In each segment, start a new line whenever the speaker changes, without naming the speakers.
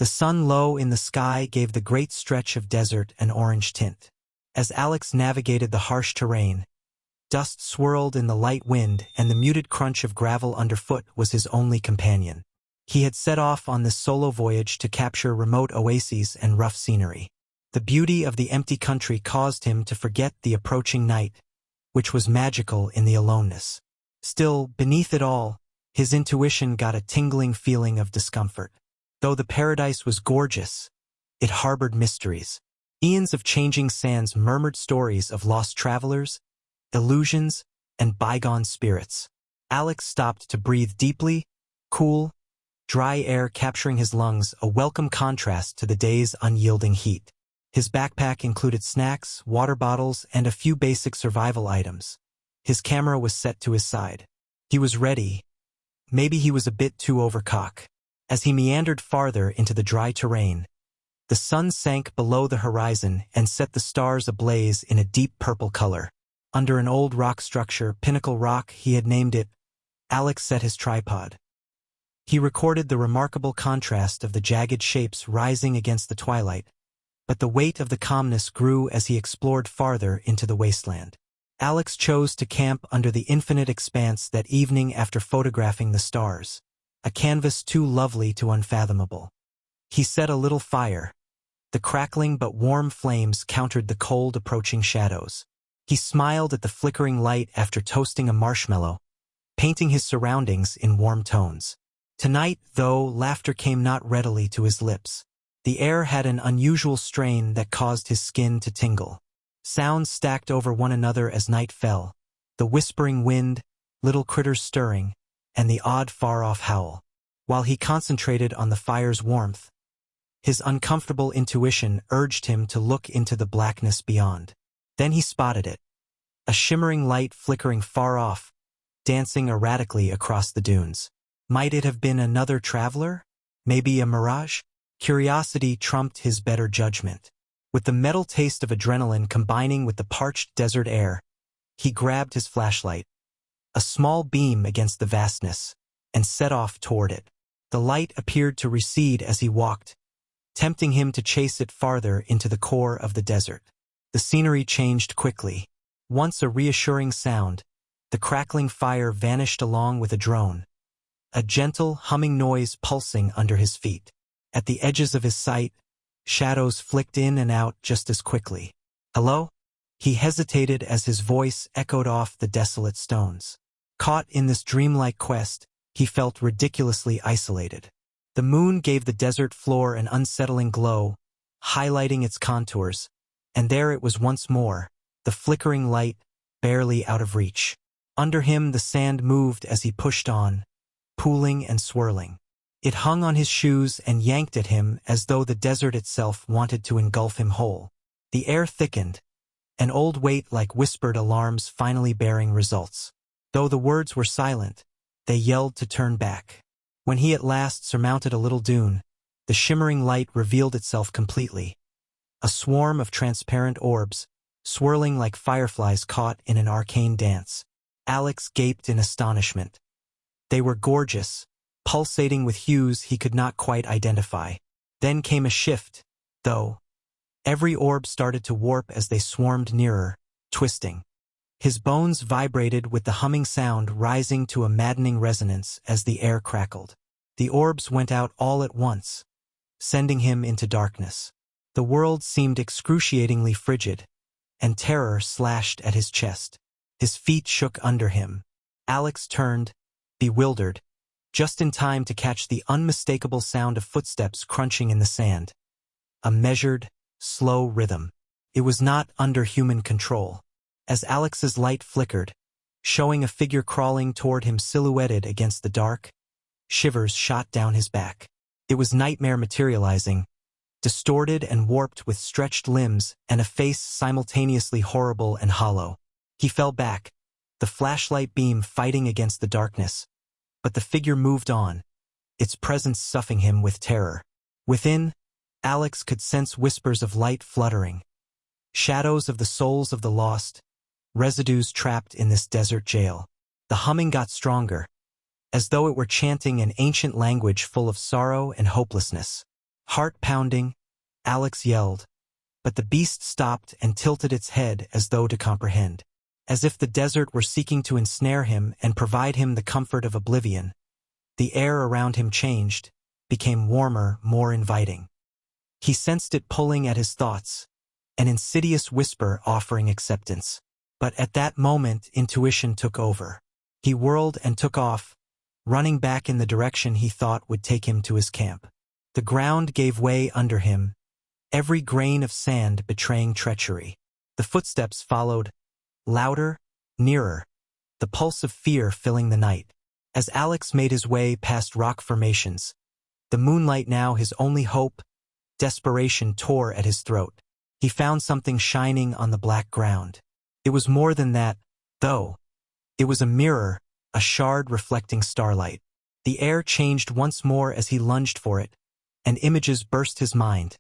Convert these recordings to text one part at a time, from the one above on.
The sun low in the sky gave the great stretch of desert an orange tint. As Alex navigated the harsh terrain, dust swirled in the light wind and the muted crunch of gravel underfoot was his only companion. He had set off on this solo voyage to capture remote oases and rough scenery. The beauty of the empty country caused him to forget the approaching night, which was magical in the aloneness. Still, beneath it all, his intuition got a tingling feeling of discomfort. Though the paradise was gorgeous, it harbored mysteries. Eons of changing sands murmured stories of lost travelers, illusions, and bygone spirits. Alex stopped to breathe deeply, cool, dry air capturing his lungs, a welcome contrast to the day's unyielding heat. His backpack included snacks, water bottles, and a few basic survival items. His camera was set to his side. He was ready. Maybe he was a bit too overcock. As he meandered farther into the dry terrain, the sun sank below the horizon and set the stars ablaze in a deep purple color. Under an old rock structure, Pinnacle Rock, he had named it, Alex set his tripod. He recorded the remarkable contrast of the jagged shapes rising against the twilight, but the weight of the calmness grew as he explored farther into the wasteland. Alex chose to camp under the infinite expanse that evening after photographing the stars, a canvas too lovely to unfathomable. He set a little fire. The crackling but warm flames countered the cold approaching shadows. He smiled at the flickering light after toasting a marshmallow, painting his surroundings in warm tones. Tonight, though, laughter came not readily to his lips. The air had an unusual strain that caused his skin to tingle. Sounds stacked over one another as night fell, the whispering wind, little critters stirring, and the odd far-off howl. While he concentrated on the fire's warmth, his uncomfortable intuition urged him to look into the blackness beyond. Then he spotted it, a shimmering light flickering far off, dancing erratically across the dunes. Might it have been another traveler? Maybe a mirage? Curiosity trumped his better judgment. With the metal taste of adrenaline combining with the parched desert air, he grabbed his flashlight, a small beam against the vastness, and set off toward it. The light appeared to recede as he walked, tempting him to chase it farther into the core of the desert. The scenery changed quickly. Once a reassuring sound, the crackling fire vanished along with a drone, a gentle, humming noise pulsing under his feet. At the edges of his sight, shadows flicked in and out just as quickly. "Hello?" He hesitated as his voice echoed off the desolate stones. Caught in this dreamlike quest, he felt ridiculously isolated. The moon gave the desert floor an unsettling glow, highlighting its contours, and there it was once more, the flickering light, barely out of reach. Under him the sand moved as he pushed on, pooling and swirling. It hung on his shoes and yanked at him as though the desert itself wanted to engulf him whole. The air thickened, an old weight like whispered alarms finally bearing results. Though the words were silent, they yelled to turn back. When he at last surmounted a little dune, the shimmering light revealed itself completely. A swarm of transparent orbs, swirling like fireflies caught in an arcane dance. Alex gaped in astonishment. They were gorgeous, pulsating with hues he could not quite identify. Then came a shift, though. Every orb started to warp as they swarmed nearer, twisting. His bones vibrated with the humming sound rising to a maddening resonance as the air crackled. The orbs went out all at once, sending him into darkness. The world seemed excruciatingly frigid, and terror slashed at his chest. His feet shook under him. Alex turned, bewildered, just in time to catch the unmistakable sound of footsteps crunching in the sand. A measured, slow rhythm. It was not under human control. As Alex's light flickered, showing a figure crawling toward him silhouetted against the dark, shivers shot down his back. It was Nightmare materializing, distorted and warped with stretched limbs and a face simultaneously horrible and hollow. He fell back, the flashlight beam fighting against the darkness, but the figure moved on, its presence stuffing him with terror. Within, Alex could sense whispers of light fluttering, shadows of the souls of the lost, residues trapped in this desert jail. The humming got stronger, as though it were chanting an ancient language full of sorrow and hopelessness. Heart pounding, Alex yelled, but the beast stopped and tilted its head as though to comprehend. As if the desert were seeking to ensnare him and provide him the comfort of oblivion, the air around him changed, became warmer, more inviting. He sensed it pulling at his thoughts, an insidious whisper offering acceptance. But at that moment, intuition took over. He whirled and took off, running back in the direction he thought would take him to his camp. The ground gave way under him, every grain of sand betraying treachery. The footsteps followed, louder, nearer, the pulse of fear filling the night. As Alex made his way past rock formations, the moonlight now his only hope, desperation tore at his throat. He found something shining on the black ground. It was more than that, though. It was a mirror, a shard reflecting starlight. The air changed once more as he lunged for it, and images burst his mind.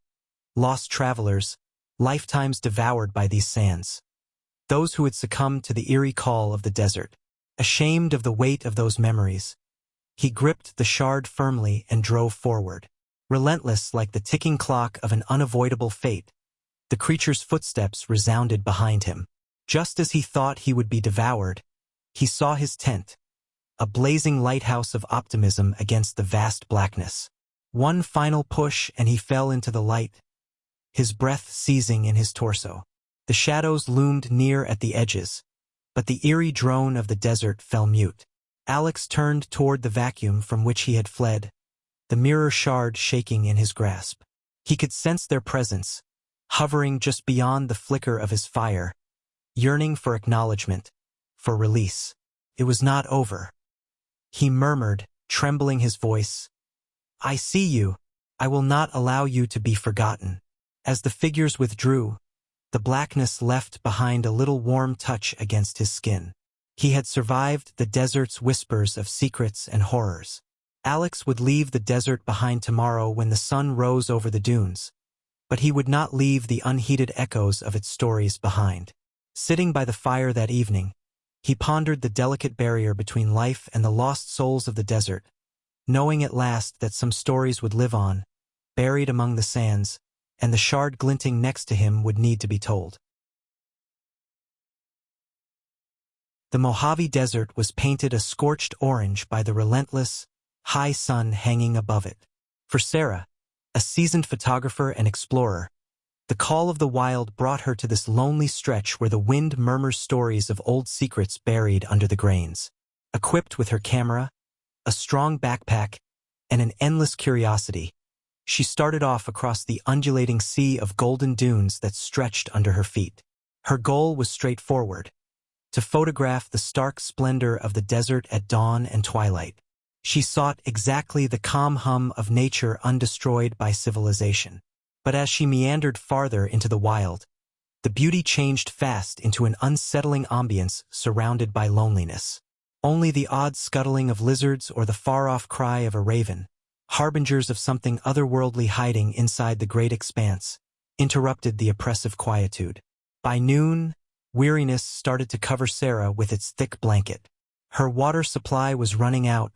Lost travelers, lifetimes devoured by these sands. Those who had succumbed to the eerie call of the desert. Ashamed of the weight of those memories, he gripped the shard firmly and drove forward. Relentless like the ticking clock of an unavoidable fate, the creature's footsteps resounded behind him. Just as he thought he would be devoured, he saw his tent, a blazing lighthouse of optimism against the vast blackness. One final push and he fell into the light, his breath seizing in his torso. The shadows loomed near at the edges, but the eerie drone of the desert fell mute. Alex turned toward the vacuum from which he had fled, the mirror shard shaking in his grasp. He could sense their presence, hovering just beyond the flicker of his fire, yearning for acknowledgement, for release. It was not over. He murmured, trembling his voice, "I see you. I will not allow you to be forgotten." As the figures withdrew, the blackness left behind a little warm touch against his skin. He had survived the desert's whispers of secrets and horrors. Alex would leave the desert behind tomorrow when the sun rose over the dunes, but he would not leave the unheeded echoes of its stories behind. Sitting by the fire that evening, he pondered the delicate barrier between life and the lost souls of the desert, knowing at last that some stories would live on, buried among the sands, and the shard glinting next to him would need to be told. The Mojave Desert was painted a scorched orange by the relentless, high sun hanging above it. For Sarah, a seasoned photographer and explorer, the call of the wild brought her to this lonely stretch where the wind murmurs stories of old secrets buried under the grains. Equipped with her camera, a strong backpack, and an endless curiosity, she started off across the undulating sea of golden dunes that stretched under her feet. Her goal was straightforward: to photograph the stark splendor of the desert at dawn and twilight. She sought exactly the calm hum of nature undestroyed by civilization. But as she meandered farther into the wild, the beauty changed fast into an unsettling ambience surrounded by loneliness. Only the odd scuttling of lizards or the far-off cry of a raven, harbingers of something otherworldly hiding inside the great expanse, interrupted the oppressive quietude. By noon, weariness started to cover Sarah with its thick blanket. Her water supply was running out,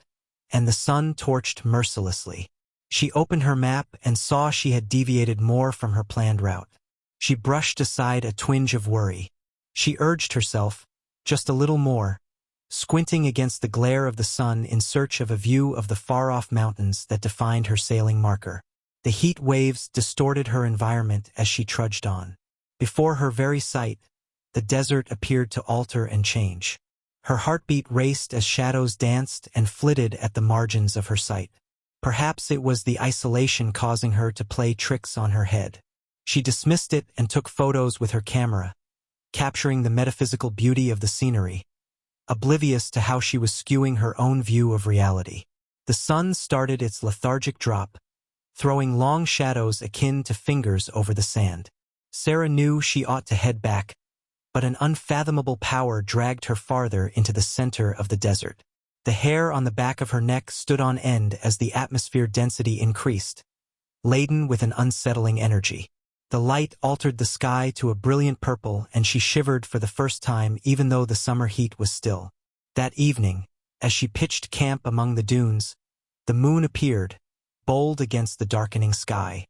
and the sun torched mercilessly. She opened her map and saw she had deviated more from her planned route. She brushed aside a twinge of worry. She urged herself, just a little more, squinting against the glare of the sun in search of a view of the far-off mountains that defined her sailing marker. The heat waves distorted her environment as she trudged on. Before her very sight, the desert appeared to alter and change. Her heartbeat raced as shadows danced and flitted at the margins of her sight. Perhaps it was the isolation causing her to play tricks on her head. She dismissed it and took photos with her camera, capturing the metaphysical beauty of the scenery, oblivious to how she was skewing her own view of reality. The sun started its lethargic drop, throwing long shadows akin to fingers over the sand. Sarah knew she ought to head back, but an unfathomable power dragged her farther into the center of the desert. The hair on the back of her neck stood on end as the atmosphere density increased, laden with an unsettling energy. The light altered the sky to a brilliant purple, and she shivered for the first time even though the summer heat was still. That evening, as she pitched camp among the dunes, the moon appeared, bold against the darkening sky.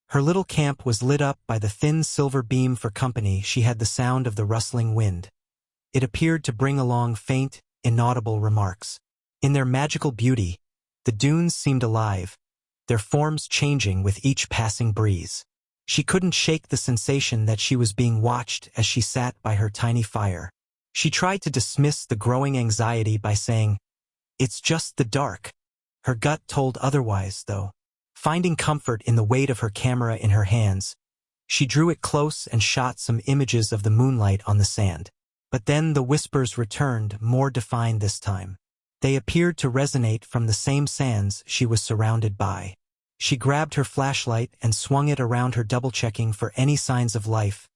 Her little camp was lit up by the thin silver beam. For company she had the sound of the rustling wind. It appeared to bring along faint, inaudible remarks. In their magical beauty, the dunes seemed alive, their forms changing with each passing breeze. She couldn't shake the sensation that she was being watched as she sat by her tiny fire. She tried to dismiss the growing anxiety by saying, "It's just the dark." Her gut told otherwise, though. Finding comfort in the weight of her camera in her hands, she drew it close and shot some images of the moonlight on the sand. But then the whispers returned, more defined this time. They appeared to resonate from the same sands she was surrounded by. She grabbed her flashlight and swung it around her, double-checking for any signs of life,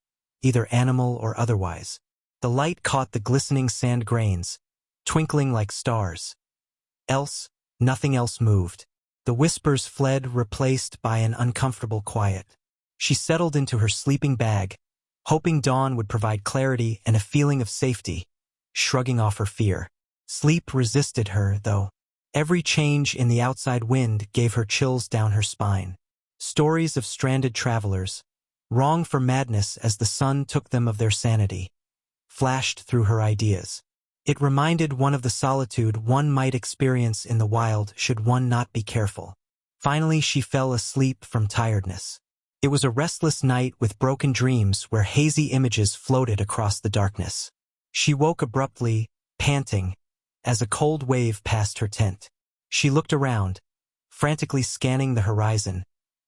either animal or otherwise. The light caught the glistening sand grains, twinkling like stars. Nothing else moved. The whispers fled, replaced by an uncomfortable quiet. She settled into her sleeping bag, hoping dawn would provide clarity and a feeling of safety, shrugging off her fear. Sleep resisted her, though. Every change in the outside wind gave her chills down her spine. Stories of stranded travelers, wrong for madness as the sun took them of their sanity, flashed through her ideas. It reminded one of the solitude one might experience in the wild should one not be careful. Finally she fell asleep from tiredness. It was a restless night with broken dreams where hazy images floated across the darkness. She woke abruptly, panting, as a cold wave passed her tent. She looked around, frantically scanning the horizon,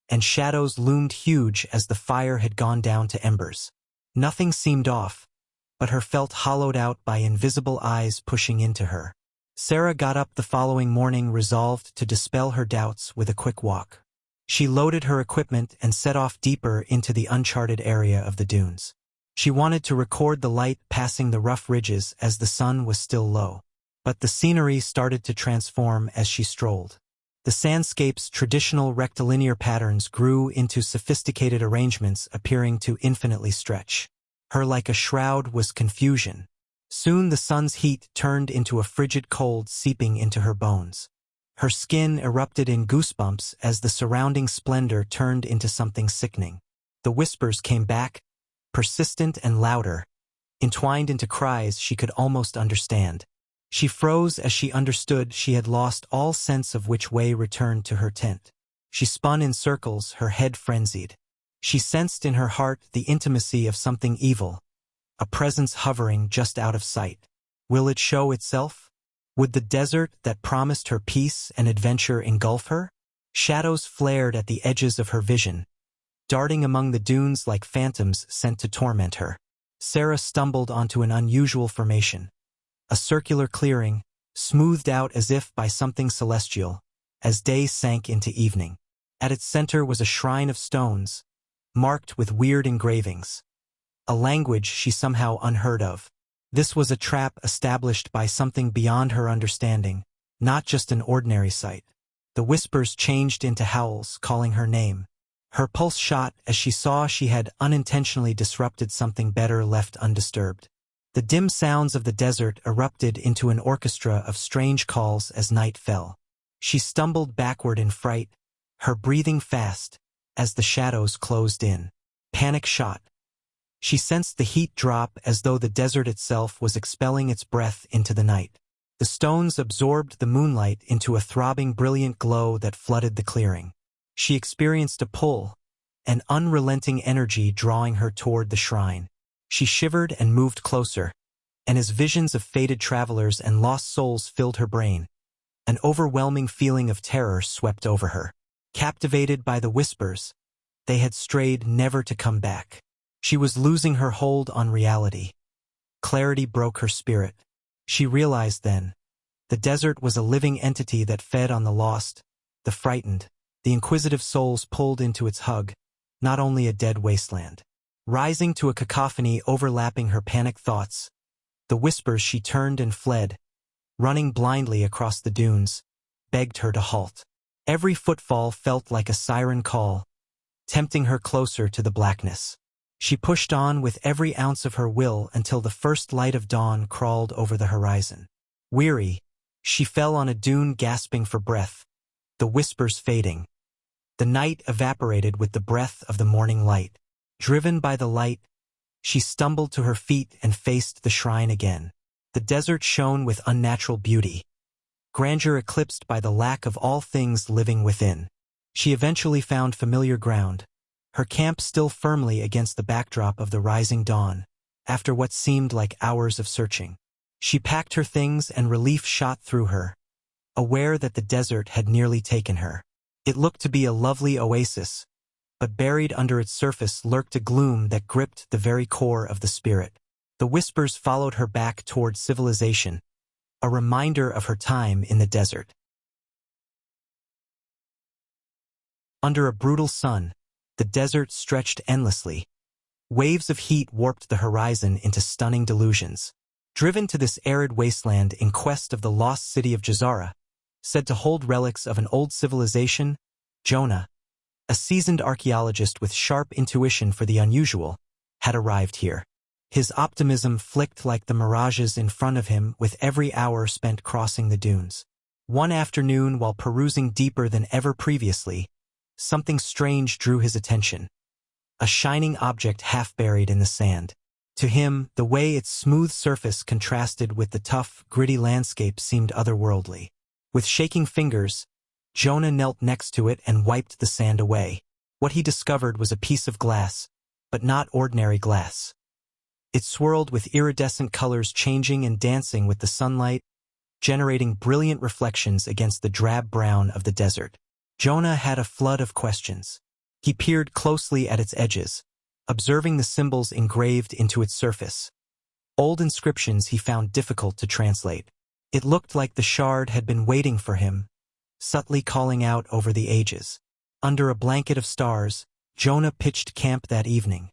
and shadows loomed huge as the fire had gone down to embers. Nothing seemed off, but her felt hollowed out by invisible eyes pushing into her. Sarah got up the following morning resolved to dispel her doubts with a quick walk. She loaded her equipment and set off deeper into the uncharted area of the dunes. She wanted to record the light passing the rough ridges as the sun was still low. But the scenery started to transform as she strolled. The sandscape's traditional rectilinear patterns grew into sophisticated arrangements appearing to infinitely stretch. Her like a shroud was confusion. Soon the sun's heat turned into a frigid cold seeping into her bones. Her skin erupted in goosebumps as the surrounding splendor turned into something sickening. The whispers came back, persistent and louder, entwined into cries she could almost understand. She froze as she understood she had lost all sense of which way returned to her tent. She spun in circles, her head frenzied. She sensed in her heart the intimacy of something evil, a presence hovering just out of sight. Will it show itself? Would the desert that promised her peace and adventure engulf her? Shadows flared at the edges of her vision, darting among the dunes like phantoms sent to torment her. Sarah stumbled onto an unusual formation. A circular clearing, smoothed out as if by something celestial, as day sank into evening. At its center was a shrine of stones, marked with weird engravings, a language she somehow unheard of. This was a trap established by something beyond her understanding, not just an ordinary sight. The whispers changed into howls, calling her name. Her pulse shot as she saw she had unintentionally disrupted something better left undisturbed. The dim sounds of the desert erupted into an orchestra of strange calls as night fell. She stumbled backward in fright, her breathing fast, as the shadows closed in. Panic shot. She sensed the heat drop as though the desert itself was expelling its breath into the night. The stones absorbed the moonlight into a throbbing, brilliant glow that flooded the clearing. She experienced a pull, an unrelenting energy drawing her toward the shrine. She shivered and moved closer, and as visions of fated travelers and lost souls filled her brain, an overwhelming feeling of terror swept over her. Captivated by the whispers, they had strayed never to come back. She was losing her hold on reality. Clarity broke her spirit. She realized then, the desert was a living entity that fed on the lost, the frightened, the inquisitive souls pulled into its hug, not only a dead wasteland. Rising to a cacophony overlapping her panicked thoughts, the whispers she turned and fled, running blindly across the dunes, begged her to halt. Every footfall felt like a siren call, tempting her closer to the blackness. She pushed on with every ounce of her will until the first light of dawn crawled over the horizon. Weary, she fell on a dune gasping for breath, the whispers fading. The night evaporated with the breath of the morning light. Driven by the light, she stumbled to her feet and faced the shrine again. The desert shone with unnatural beauty, grandeur eclipsed by the lack of all things living within. She eventually found familiar ground, her camp still firmly against the backdrop of the rising dawn. After what seemed like hours of searching, she packed her things and relief shot through her, aware that the desert had nearly taken her. It looked to be a lovely oasis, but buried under its surface lurked a gloom that gripped the very core of the spirit. The whispers followed her back toward civilization, a reminder of her time in the desert. Under a brutal sun, the desert stretched endlessly. Waves of heat warped the horizon into stunning delusions. Driven to this arid wasteland in quest of the lost city of Jazara, said to hold relics of an old civilization, Jonah, a seasoned archaeologist with sharp intuition for the unusual, had arrived here. His optimism flicked like the mirages in front of him with every hour spent crossing the dunes. One afternoon, while perusing deeper than ever previously, something strange drew his attention. A shining object half buried in the sand. To him, the way its smooth surface contrasted with the tough, gritty landscape seemed otherworldly. With shaking fingers, Jonah knelt next to it and wiped the sand away. What he discovered was a piece of glass, but not ordinary glass. It swirled with iridescent colors changing and dancing with the sunlight, generating brilliant reflections against the drab brown of the desert. Jonah had a flood of questions. He peered closely at its edges, observing the symbols engraved into its surface. Old inscriptions he found difficult to translate. It looked like the shard had been waiting for him, subtly calling out over the ages. Under a blanket of stars, Jonah pitched camp that evening.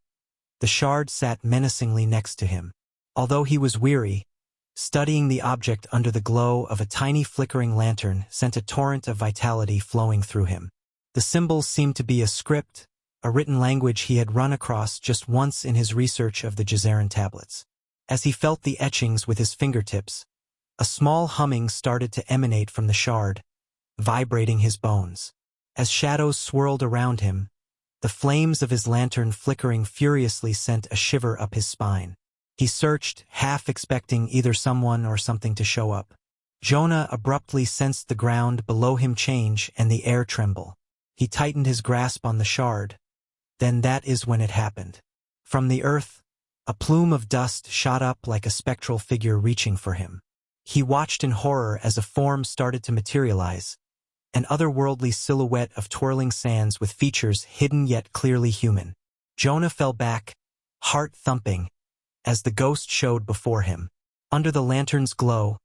The shard sat menacingly next to him. Although he was weary, studying the object under the glow of a tiny flickering lantern sent a torrent of vitality flowing through him. The symbols seemed to be a script, a written language he had run across just once in his research of the Jazaran tablets. As he felt the etchings with his fingertips, a small humming started to emanate from the shard, vibrating his bones. As shadows swirled around him, the flames of his lantern flickering furiously sent a shiver up his spine. He searched, half expecting either someone or something to show up. Jonah abruptly sensed the ground below him change and the air tremble. He tightened his grasp on the shard. Then that is when it happened. From the earth, a plume of dust shot up like a spectral figure reaching for him. He watched in horror as a form started to materialize, an otherworldly silhouette of twirling sands with features hidden yet clearly human. Jonah fell back, heart thumping, as the ghost showed before him. Under the lantern's glow,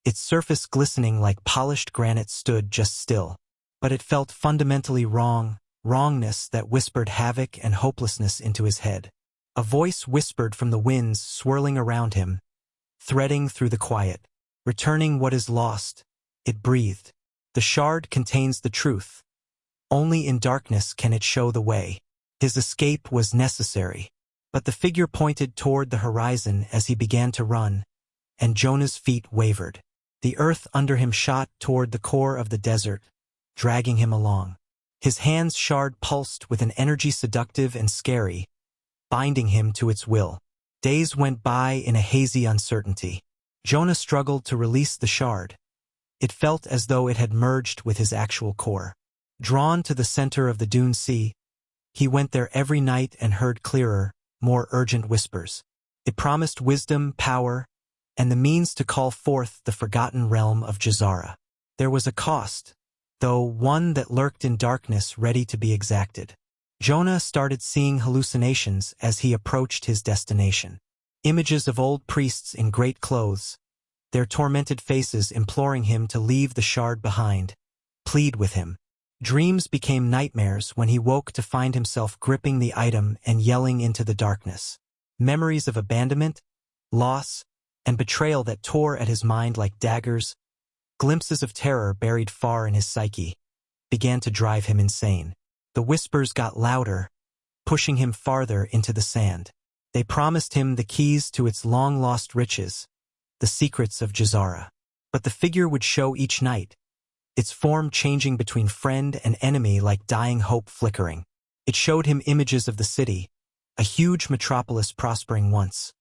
its surface glistening like polished granite stood just still. But it felt fundamentally wrong, wrongness that whispered havoc and hopelessness into his head. A voice whispered from the winds swirling around him, threading through the quiet. Returning what is lost, it breathed. The shard contains the truth. Only in darkness can it show the way. His escape was necessary. But the figure pointed toward the horizon as he began to run, and Jonah's feet wavered. The earth under him shot toward the core of the desert, dragging him along. His hand's shard pulsed with an energy seductive and scary, binding him to its will. Days went by in a hazy uncertainty. Jonah struggled to release the shard. It felt as though it had merged with his actual core. Drawn to the center of the dune sea, he went there every night and heard clearer, more urgent whispers. It promised wisdom, power, and the means to call forth the forgotten realm of Jazara. There was a cost, though one that lurked in darkness ready to be exacted. Jonah started seeing hallucinations as he approached his destination. Images of old priests in great clothes, their tormented faces imploring him to leave the shard behind, plead with him. Dreams became nightmares when he woke to find himself gripping the item and yelling into the darkness. Memories of abandonment, loss, and betrayal that tore at his mind like daggers, glimpses of terror buried far in his psyche, began to drive him insane. The whispers got louder, pushing him farther into the sand. They promised him the keys to its long-lost riches, the secrets of Jazara. But the figure would show each night, its form changing between friend and enemy like dying hope flickering. It showed him images of the city, a huge metropolis prospering once.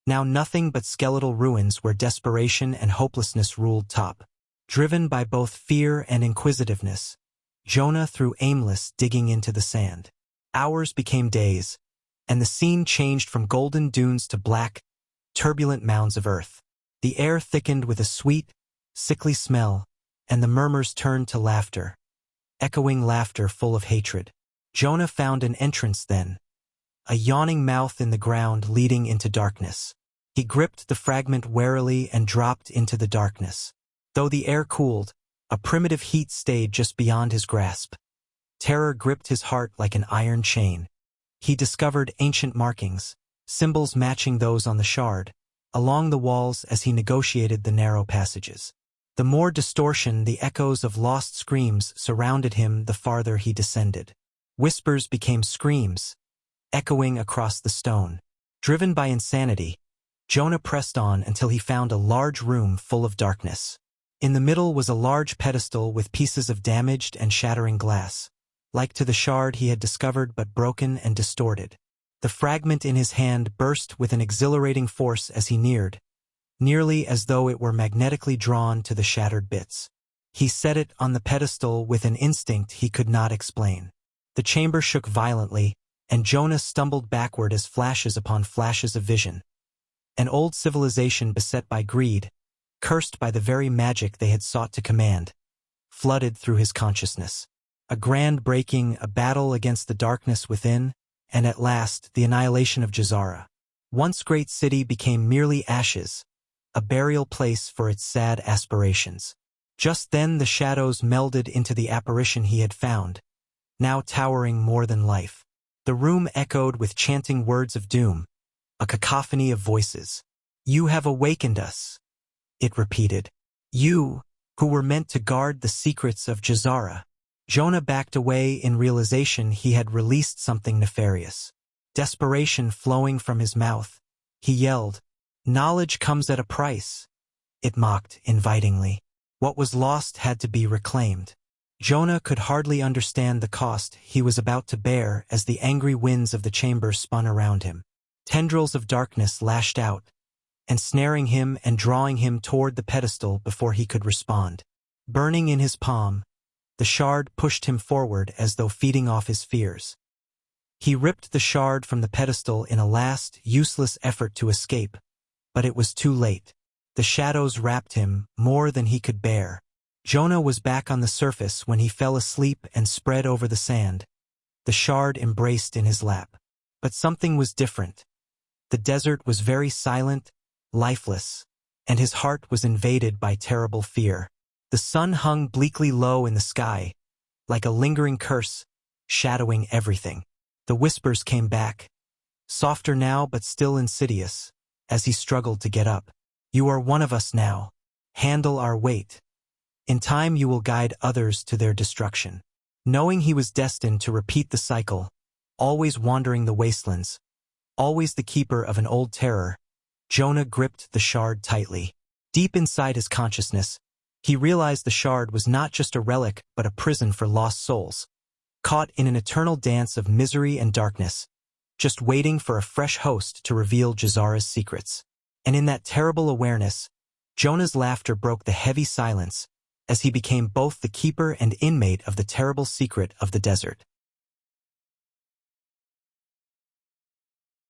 Now nothing but skeletal ruins where desperation and hopelessness ruled top. Driven by both fear and inquisitiveness, Jonah threw aimless digging into the sand. Hours became days, and the scene changed from golden dunes to black, turbulent mounds of earth. The air thickened with a sweet, sickly smell, and the murmurs turned to laughter, echoing laughter full of hatred. Jonah found an entrance then, a yawning mouth in the ground leading into darkness. He gripped the fragment warily and dropped into the darkness. Though the air cooled, a primitive heat stayed just beyond his grasp. Terror gripped his heart like an iron chain. He discovered ancient markings, symbols matching those on the shard, along the walls as he negotiated the narrow passages. The more distortion, the echoes of lost screams surrounded him the farther he descended. Whispers became screams, echoing across the stone. Driven by insanity, Jonah pressed on until he found a large room full of darkness. In the middle was a large pedestal with pieces of damaged and shattering glass, like to the shard he had discovered but broken and distorted. The fragment in his hand burst with an exhilarating force as he neared, nearly as though it were magnetically drawn to the shattered bits. He set it on the pedestal with an instinct he could not explain. The chamber shook violently, and Jonah stumbled backward as flashes upon flashes of vision. An old civilization beset by greed, cursed by the very magic they had sought to command, flooded through his consciousness. A grand breaking, a battle against the darkness within, and at last the annihilation of Jazara. Once great city became merely ashes, a burial place for its sad aspirations. Just then the shadows melded into the apparition he had found, now towering more than life. The room echoed with chanting words of doom, a cacophony of voices. "You have awakened us," it repeated. "You, who were meant to guard the secrets of Jazara." Jonah backed away in realization he had released something nefarious. Desperation flowing from his mouth, he yelled, "Knowledge comes at a price." It mocked invitingly. What was lost had to be reclaimed. Jonah could hardly understand the cost he was about to bear as the angry winds of the chamber spun around him. Tendrils of darkness lashed out, ensnaring him and drawing him toward the pedestal before he could respond. Burning in his palm, the shard pushed him forward as though feeding off his fears. He ripped the shard from the pedestal in a last, useless effort to escape, but it was too late. The shadows wrapped him more than he could bear. Jonah was back on the surface when he fell asleep and spread over the sand, the shard embraced in his lap. But something was different. The desert was very silent, lifeless, and his heart was invaded by terrible fear. The sun hung bleakly low in the sky, like a lingering curse, shadowing everything. The whispers came back, softer now but still insidious, as he struggled to get up. "You are one of us now. Handle our weight. In time you will guide others to their destruction." Knowing he was destined to repeat the cycle, always wandering the wastelands, always the keeper of an old terror, Jonah gripped the shard tightly. Deep inside his consciousness, he realized the shard was not just a relic but a prison for lost souls, caught in an eternal dance of misery and darkness, just waiting for a fresh host to reveal Jazara's secrets. And in that terrible awareness, Jonah's laughter broke the heavy silence as he became both the keeper and inmate of the terrible secret of the desert.